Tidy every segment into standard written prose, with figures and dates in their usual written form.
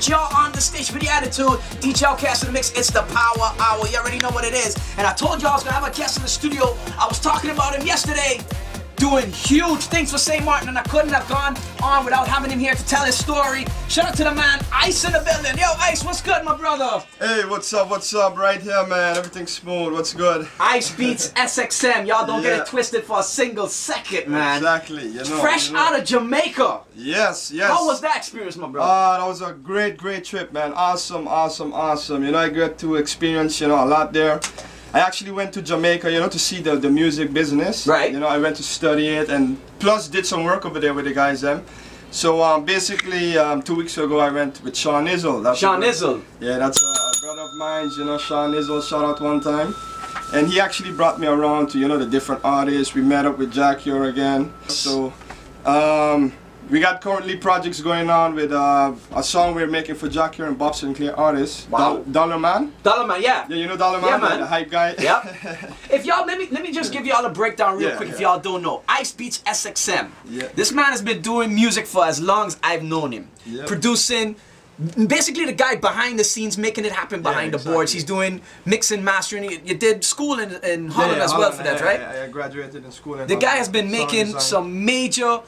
with y'all on the station with the attitude. DJ Outkast in the mix. It's the Power Hour. You already know what it is. And I told y'all I was gonna have a guest in the studio. I was talking about him yesterday, doing huge things for St. Martin, and I couldn't have gone on without having him here to tell his story. Shout out to the man, Ice in the building. Yo, Ice, what's good, my brother? Hey, what's up, right here, man. Everything's smooth, what's good? Ice beats SXM, y'all don't get it twisted for a single second, man. Exactly, you know. Fresh out of Jamaica. Yes. How was that experience, my brother? That was a great trip, man. Awesome. You know, I got to experience, you know, a lot there. I actually went to Jamaica, you know, to see the music business. Right. You know, I went to study it and plus did some work over there with the guys then. So basically 2 weeks ago I went with Sean Izzle. Sean Izzle? Yeah, that's a brother of mine, you know, Sean Izzle, shout out one time. And he actually brought me around to, you know, the different artists. We met up with Jack here again. So we got currently projects going on with a song we're making for Jack here and Bob Sinclar artists. Wow. Dollar Man. Dollar Man, yeah. Yeah, you know Dollar Man? Yeah, man. The hype guy. Yep. If y'all, let me just give y'all a breakdown real quick if y'all don't know. Ice beats SXM. Yeah. This man has been doing music for as long as I've known him. Yeah. Producing, basically the guy behind the scenes, making it happen behind the boards. He's doing mixing, mastering. You did school in Holland as well for that, right? I graduated in school in The Holland. guy has been making some major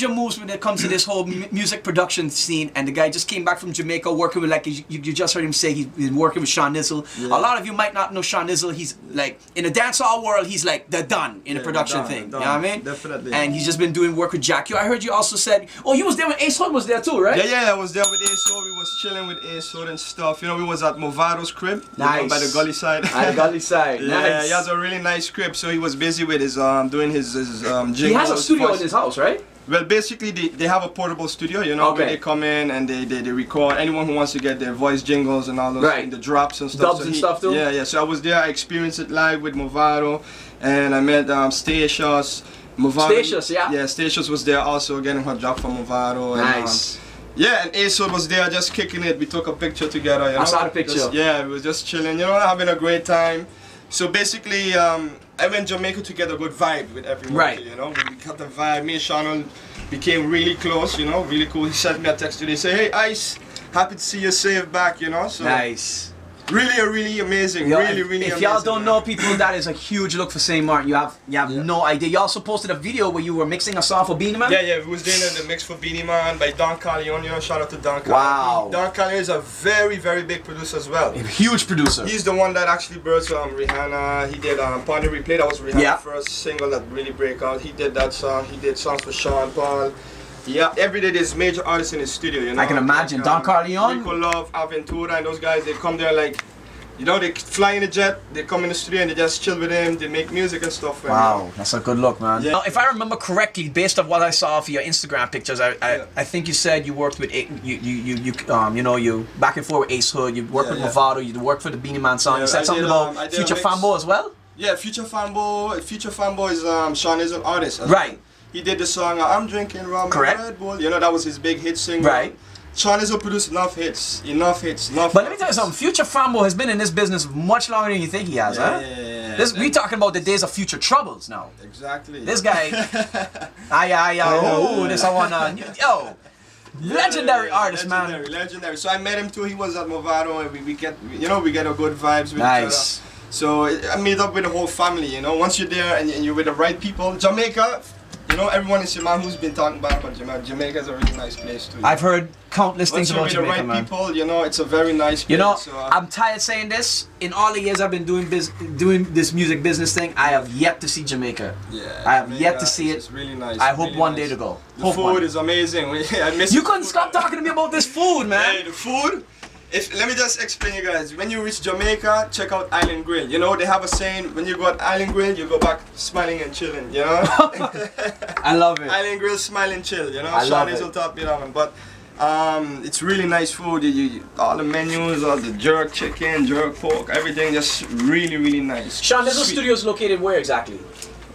moves when it comes to this whole music production scene, and the guy just came back from Jamaica working with, like you just heard him say, he's been working with Sean Izzle. Yeah. A lot of you might not know Sean Izzle. He's like, in the dancehall world, he's like the done in the production thing. You know what I mean? Definitely. And he's just been doing work with Jack. I heard you also said, oh, you was there when Ace Hood was there too, right? Yeah, I was there with Ace Hood. We was chilling with Ace Hood and stuff. You know, we was at Movado's crib. Nice. You know, by the gully side. At the gully side. Yeah, nice. he has a really nice crib, so he was busy with his doing his jingles. He has a studio in his house, right? Well, basically, they have a portable studio, you know, where they come in and they record. Anyone who wants to get their voice jingles and all those things, the drops and stuff. Dubs and stuff too? Yeah. So I was there, I experienced it live with Movado, and I met Statius. Statius, yeah? Yeah, Statius was there also getting her drop from Movado. Nice. Yeah, and Ace Hood was there just kicking it. We took a picture together, you know. I saw the picture. We was just chilling, you know, having a great time. So basically, I went to Jamaica to get a good vibe with everyone. Right. You know, we got the vibe. Me and Sean became really close, you know, really cool. He sent me a text today, say, hey Ice, happy to see you safe back, you know. So nice. Really amazing. Yo, really if amazing. y'all don't know, people, that is a huge look for St. Martin. You have no idea. You also posted a video where you were mixing a song for Beanie Man? Yeah, we was doing the mix for Beanie Man by Don Carleon, you know, shout out to Don Carleon. Wow. Don Carleon is a very big producer as well. A huge producer. He's the one that actually birthed Rihanna. He did Pony Replay, that was Rihanna's first single that really break out. He did that song, he did songs for Sean Paul. Yeah, every day there's major artists in his studio, you know. I can imagine. Don Carleon? Rico Love, Aventura, and those guys, they come there like, you know, they fly in a jet, they come in the studio and they just chill with him, they make music and stuff. Wow, that's a good look, man. Yeah. Now, if I remember correctly, based on what I saw of your Instagram pictures, I think you said you worked with you back and forth with Ace Hood, you worked with Movado, you worked for the Beanie Man song. You said something about Future Fambo as well? Yeah, Future Fambo is Sean Izzle artist. Right. He did the song I'm Drinking Rum and Red Bull. You know, that was his big hit single. Right. Sean Izzle produced enough hits. But let me tell you something, Future Fambo has been in this business much longer than you think he has, huh? Yeah. We talking about the days of Future Troubles now. Exactly. This guy, this I wanna, legendary artist, man. Legendary. So I met him too. He was at Movado, and we get a good vibes with each other. So I meet up with the whole family. You know, once you're there and you're with the right people, Jamaica. You know, everyone in Simon who's been talking about Jamaica is a really nice place too. I've heard countless things about Jamaica, man. Once you're with the right people, you know, it's a very nice place. You know, I'm tired saying this. In all the years I've been doing this music business thing, I have yet to see Jamaica. Yeah, I have yet to see it. It's really nice. I hope one day to go. The food is amazing. I miss you couldn't stop talking to me about this food, man. Hey, the food. Let me just explain you guys. When you reach Jamaica, check out Island Grill. You know, they have a saying, when you go at Island Grill, you go back smiling and chilling, you know? I love it. Island Grill, smile and chill, you know? I love it. Sean Izzle taught me that one. But it's really nice food. All the menus, all the jerk chicken, jerk pork, everything just really nice. Sean Izzle Studio is located where exactly?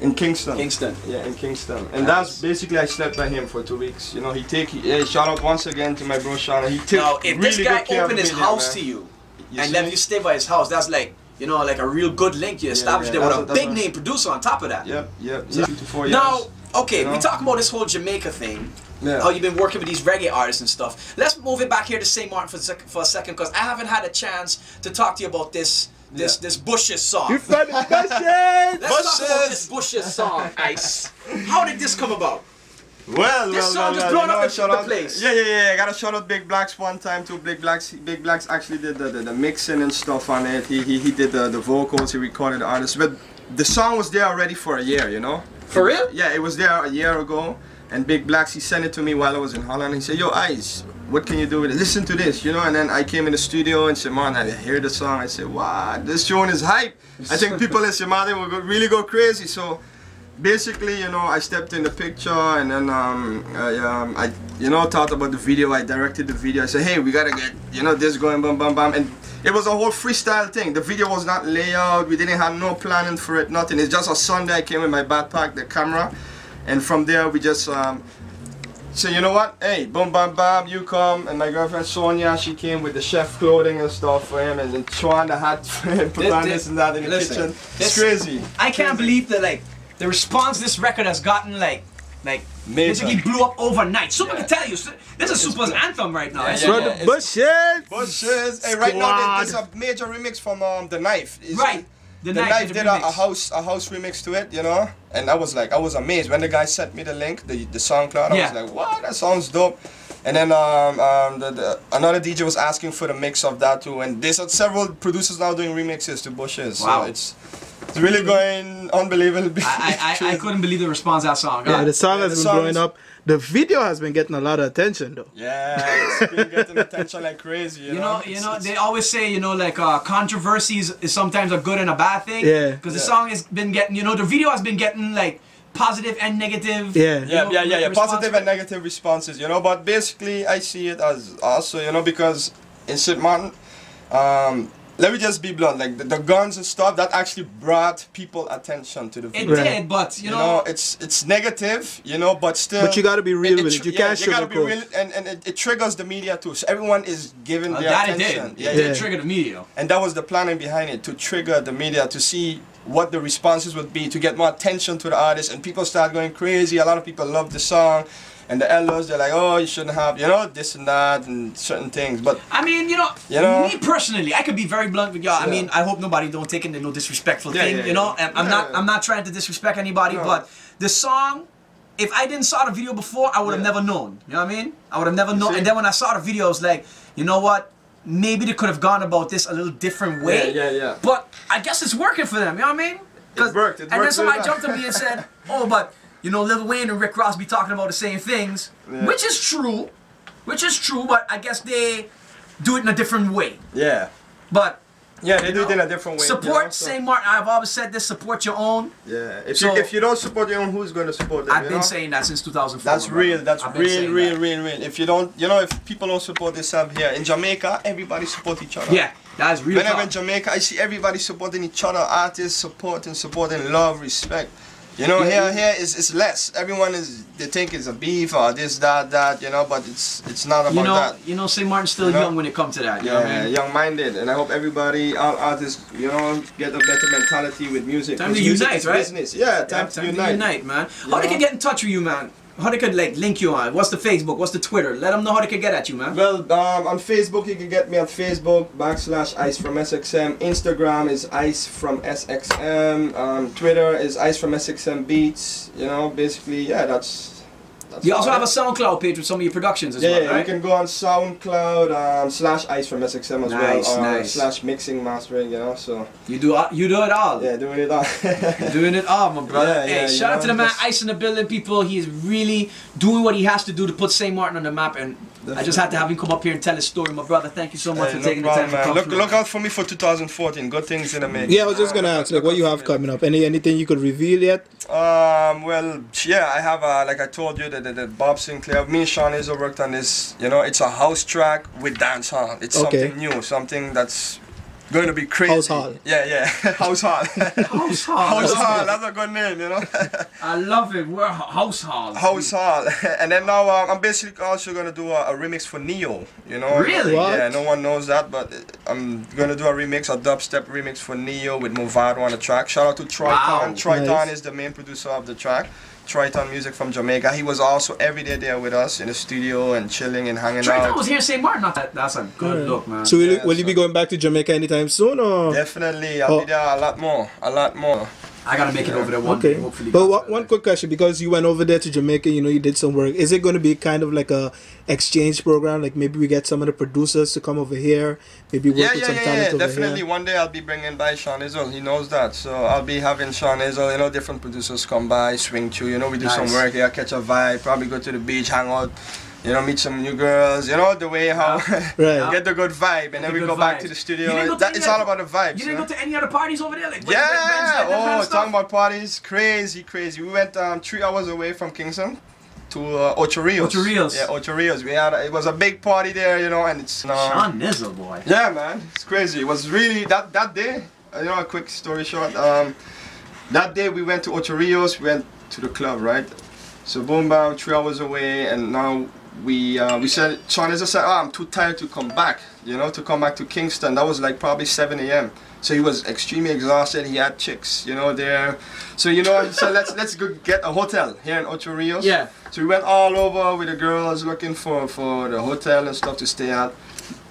In Kingston. Kingston. Yeah, in Kingston. And that's basically, I slept by him for 2 weeks. You know, shout out once again to my bro Sean. He took now, if really this guy good opened his house to you and let you stay by his house, that's like, you know, like a real good link you established there with a big name producer on top of that. Yep. 2 to 4 years. Now, okay, we talk about this whole Jamaica thing. how you've been working with these reggae artists and stuff. Let's move it back here to St. Martin for a second, because I haven't had a chance to talk to you about this Bushes song. You found Bushes! Let's talk about this Bushes song, Ice. How did this come about? Well, this song just blown up the place. Yeah. I gotta shout out Big Blacks one time too. Big Blacks actually did the mixing and stuff on it. He did the vocals. He recorded the artists. But the song was there already for a year, you know. For real? Yeah, it was there a year ago. And Big Blacks, he sent it to me while I was in Holland. He said, "Yo, Ice, what can you do with it? Listen to this, you know." And then I came in the studio and said, "Man, I hear the song." I said, "Wow, this tune is hype." I think people in Simaden will really go crazy. So basically, you know, I stepped in the picture, and then I, you know, thought about the video. I directed the video. I said, "Hey, we gotta get, you know, this going, bam, bam, bam." And it was a whole freestyle thing. The video was not layout. We didn't have no planning for it, nothing. It's just a Sunday. I came with my backpack, the camera. And from there, we just said, you know what? Hey, boom, bam, bam, you come. And my girlfriend Sonia, she came with the chef clothing and stuff for him, and then Chuan the hat for him, put on this and that in the kitchen. It's crazy. I can't believe that, like, the response this record has gotten, like basically blew up overnight. Super can tell you, this is Super's anthem right now. The Bushes! Hey, right now there's a major remix from The Knife. Right. The Knife did a house remix to it, you know, and I was amazed when the guy sent me the link, the SoundCloud. I was like, "What? That sounds dope." And then another DJ was asking for the mix of that too, and there's several producers now doing remixes to Bushes. Wow. So it's really going unbelievable. I couldn't believe the response to that song. Yeah, the song has been blowing up. The video has been getting a lot of attention though. Yeah, it's been getting attention like crazy. You know, they always say, you know, like controversies is sometimes a good and a bad thing. Yeah. Because the song has been getting, you know, the video has been getting like positive and negative. Yeah. Positive and negative responses. You know, but basically I see it as also, you know, because in St. Martin, let me just be blunt, like the guns and stuff, that actually brought people attention to the video. It did, but you know it's negative, you know, but still. But you gotta be real with it. You can't you gotta be real, and it triggers the media too. So everyone is giving their attention. It did trigger the media. And that was the planning behind it, to trigger the media, to see what the responses would be, to get more attention to the artist, and people start going crazy. A lot of people love the song. And the elders, they're like, "Oh, you shouldn't have, you know, this and that and certain things." But I mean, you know, me personally, I could be very blunt with y'all. I mean, I hope nobody don't take it in no disrespectful thing, you know. And I'm not trying to disrespect anybody, but the song, if I didn't saw the video before, I would have never known. You know what I mean? I would have never known. And then when I saw the video, I was like, you know what? Maybe they could have gone about this a little different way. Yeah. But I guess it's working for them. You know what I mean? It worked. And then somebody jumped at me and said, "Oh, but." You know, Lil Wayne and Rick Ross be talking about the same things, which is true, but I guess they do it in a different way. Yeah. But yeah, they do it in a different way. Support St. Martin. I've always said this: support your own. Yeah. If you don't support your own, who's going to support them? I've been saying that since 2004. That's real. That's real. If you don't, you know, if people don't support themselves here in Jamaica, everybody support each other. Yeah, that's real. Whenever in Jamaica, I see everybody supporting each other. Artists supporting love, respect. You know, here is less. Everyone they think it's a beef or this, that, you know, but it's not about that. You know, St. Martin's still young when it comes to that. You know what I mean? Young-minded, and I hope everybody, all artists, you know, get a better mentality with music. Time to unite, right? Business. Yeah, time to unite, man. How they can get in touch with you, man? How they could like link you on? What's the Facebook? What's the Twitter? Let them know how they can get at you, man. Well, on Facebook you can get me on Facebook /Ice from SXM. Instagram is Ice from SXM. Twitter is Ice from SXM Beats. You know, basically, yeah, that's you also have a SoundCloud page with some of your productions as well, right? Yeah, you can go on SoundCloud /Ice from SXM as well, / mixing, mastering, you know. So you do it all. Yeah, doing it all. Doing it all, my brother. Hey, shout out to the man Ice in the building, people. He is really doing what he has to do to put St. Martin on the map, and I just had to have him come up here and tell his story, my brother. Thank you so much for taking the time to come through. Look out for me for 2014. Good things in the making. Yeah, I was just gonna ask, like, what you have coming up? Anything you could reveal yet? Well, yeah, I have like I told you, the Bob Sinclar. Me and Sean Izzo worked on this. You know, it's a house track with dancehall. It's something new, something that's going to be crazy. House Hall. Yeah. House Hall. House Hall. House Hall. That's a good name, you know. I love it. We're House Hall. House Hall. And then now I'm basically also going to do a remix for Neo, you know. Really? Yeah, no one knows that, but I'm going to do a remix, a dubstep remix for Neo with Movado on the track. Shout out to Troy Khan. Troy Khan is the main producer of the track. Triton Music from Jamaica. He was also every day there with us in the studio and chilling and hanging Triton out. was here in St. Martin. Not that. That's a good look, man. So will you be going back to Jamaica anytime soon, or? Definitely, I'll be there a lot more. I gotta make it over there one Okay. day, hopefully. But one quick question, because you went over there to Jamaica, you know, you did some work. Is it going to be kind of like a exchange program? Like maybe we get some of the producers to come over here, maybe work with some talent over definitely. here? One day I'll be bringing by Sean Izzo. He knows that. So I'll be having Sean Izzo, you know, different producers come by, swing through, you know, we do some work here, catch a vibe, probably go to the beach, hang out, you know, meet some new girls, you know, the way how get the good vibe, and then we go back to the studio. It's all about the vibes. You didn't go to any other parties over there? Like, talking about parties, crazy. We went 3 hours away from Kingston to Ocho Rios. Ocho Rios. Yeah, Ocho Rios. It was a big party there, you know, and it's Sean Nizzle, boy. Yeah, man, it's crazy. It was really that day. You know, a quick story short. That day we went to Ocho Rios. We went to the club, right? So boom, bam, 3 hours away, and now we said, Sean Izzo said, I'm too tired to come back, you know, to come back to Kingston. That was like probably 7 a.m. So he was extremely exhausted. He had chicks, you know, there. So, you know, he said, let's go get a hotel here in Ocho Rios. Yeah. So we went all over with the girls looking for the hotel and stuff to stay at.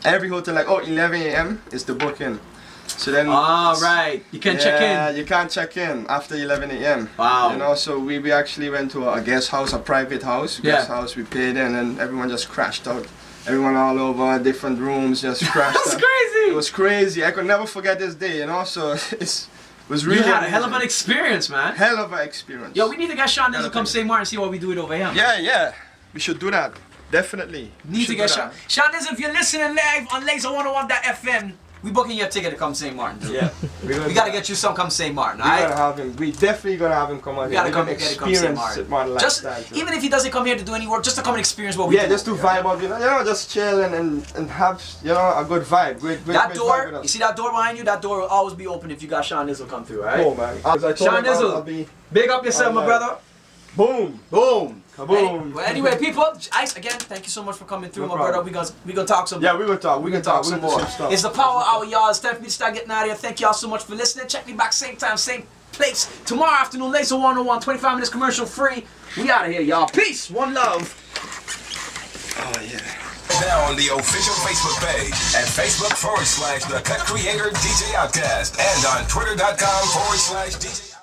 Every hotel, like, 11 a.m. is the booking. So then, right, you can't check in. Yeah, you can't check in after 11 a.m. Wow. You know, so we actually went to a guest house, a private house. Guest house, we paid in, and everyone just crashed out. Everyone all over, different rooms, just crashed That's out. crazy. It was crazy. I could never forget this day, you know. So it was really. You had a hell of an experience, man. Hell of an experience. Yo, we need to get Sean Nizzle to come St. Martin and see what we do it over here. Yeah. We should do that. Definitely. Need to get Sean. Sean Nizzle, if you're listening live on Laser101.fm, we booking your ticket to come St. Martin. Dude. Yeah. We gotta get you some come St. Martin, We gotta have him. We definitely gonna have him come out We here. gotta come St. Martin. Just even if he doesn't come here to do any work, just to come and experience what we do. Yeah, just to vibe out, you know, just chill and have, you know, a good vibe. Great that vibe door, with us. you see that door behind you? That door will always be open if you got Sean Nizzle come through, alright? Oh man. Sean Nizzle, big up yourself, my brother. Boom. Boom. Kaboom. Well, anyway, people, Ice, again, thank you so much for coming through, No my problem. brother. We gonna talk some. Yeah, we gonna talk. We can talk some some more. stuff. It's the Power Hour, y'all. It's time for me to start getting out of here. Thank y'all so much for listening. Check me back same time, same place tomorrow afternoon. Laser 101, 25 minutes commercial free. We out of here, y'all. Peace. One love. Oh yeah. Now on the official Facebook page at Facebook.com/The Cut Creator DJ Outkast and on Twitter.com/DJ